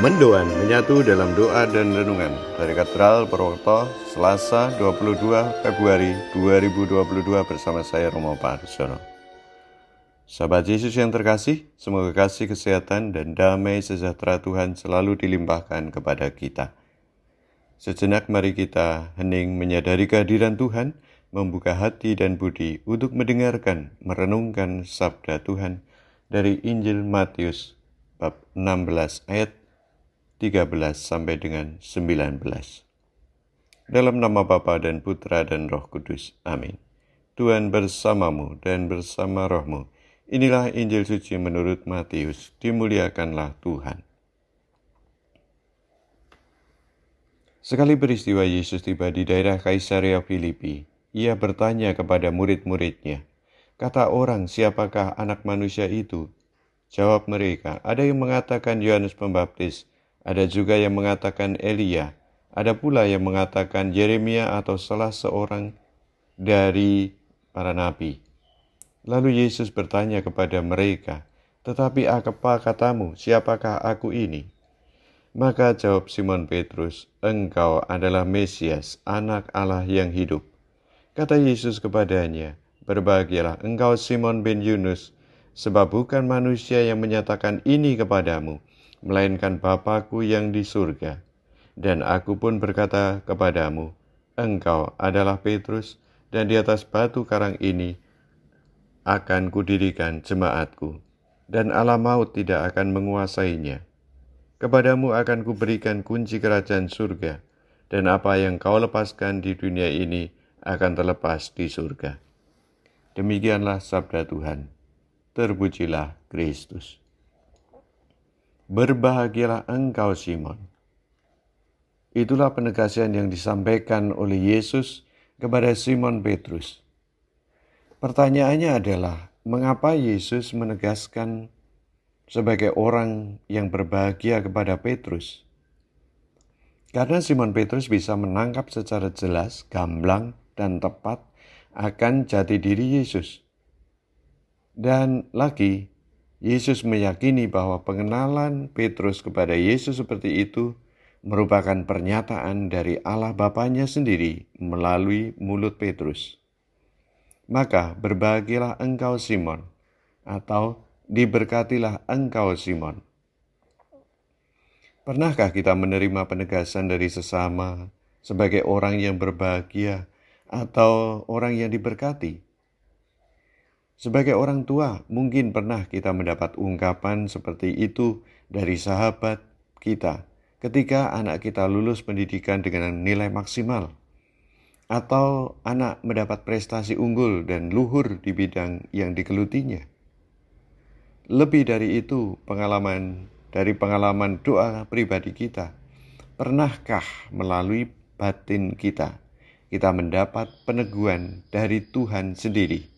Mendoan menyatu dalam doa dan renungan dari Katedral Purwokerto, Selasa 22 Februari 2022 bersama saya Romo Parsono. Sahabat Yesus yang terkasih, semoga kasih, kesehatan, dan damai sejahtera Tuhan selalu dilimpahkan kepada kita. Sejenak mari kita hening menyadari kehadiran Tuhan, membuka hati dan budi untuk mendengarkan, merenungkan sabda Tuhan dari Injil Matius bab 16 ayat 13 sampai dengan 19. Dalam nama Bapa dan Putra dan Roh Kudus. Amin. Tuhan bersamamu dan bersama rohmu. Inilah Injil suci menurut Matius. Dimuliakanlah Tuhan. Sekali peristiwa Yesus tiba di daerah Kaisarea Filipi, ia bertanya kepada murid-muridnya, "Kata orang, siapakah anak manusia itu?" Jawab mereka, "Ada yang mengatakan Yohanes Pembaptis, ada juga yang mengatakan Elia, ada pula yang mengatakan Yeremia atau salah seorang dari para nabi." Lalu Yesus bertanya kepada mereka, "Tetapi apa katamu, siapakah aku ini?" Maka jawab Simon Petrus, "Engkau adalah Mesias, anak Allah yang hidup." Kata Yesus kepadanya, "Berbahagialah engkau Simon bin Yunus, sebab bukan manusia yang menyatakan ini kepadamu, melainkan Bapa-Ku yang di surga. Dan aku pun berkata kepadamu, engkau adalah Petrus, dan di atas batu karang ini akan kudirikan jemaat-Ku, dan alam maut tidak akan menguasainya. Kepadamu akan kuberikan kunci kerajaan surga, dan apa yang kau lepaskan di dunia ini akan terlepas di surga." Demikianlah sabda Tuhan. Terpujilah Kristus. Berbahagialah engkau Simon. Itulah penegasan yang disampaikan oleh Yesus kepada Simon Petrus. Pertanyaannya adalah, mengapa Yesus menegaskan sebagai orang yang berbahagia kepada Petrus? Karena Simon Petrus bisa menangkap secara jelas, gamblang, dan tepat akan jati diri Yesus. Dan lagi, Yesus meyakini bahwa pengenalan Petrus kepada Yesus seperti itu merupakan pernyataan dari Allah Bapanya sendiri melalui mulut Petrus. Maka berbahagialah engkau Simon, atau diberkatilah engkau Simon. Pernahkah kita menerima penegasan dari sesama sebagai orang yang berbahagia atau orang yang diberkati? Sebagai orang tua, mungkin pernah kita mendapat ungkapan seperti itu dari sahabat kita ketika anak kita lulus pendidikan dengan nilai maksimal, atau anak mendapat prestasi unggul dan luhur di bidang yang digelutinya. Lebih dari itu, pengalaman doa pribadi kita, pernahkah melalui batin kita mendapat peneguhan dari Tuhan sendiri?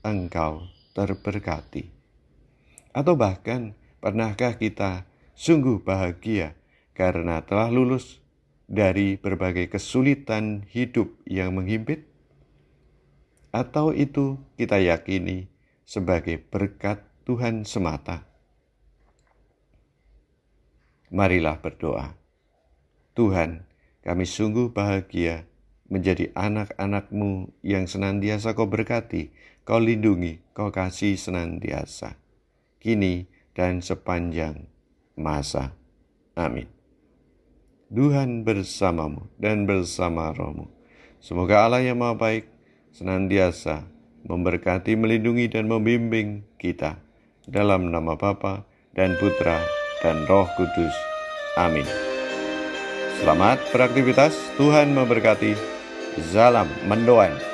Engkau terberkati. Atau bahkan, pernahkah kita sungguh bahagia karena telah lulus dari berbagai kesulitan hidup yang menghimpit? Atau itu kita yakini sebagai berkat Tuhan semata? Marilah berdoa. Tuhan, kami sungguh bahagia menjadi anak-anak-Mu yang senantiasa Kau berkati, Kau lindungi, Kau kasih senantiasa, kini dan sepanjang masa. Amin. Tuhan bersamamu dan bersama rohmu. Semoga Allah yang Maha Baik senantiasa memberkati, melindungi, dan membimbing kita. Dalam nama Bapa dan Putra dan Roh Kudus. Amin. Selamat beraktivitas, Tuhan memberkati. Salam mendoan.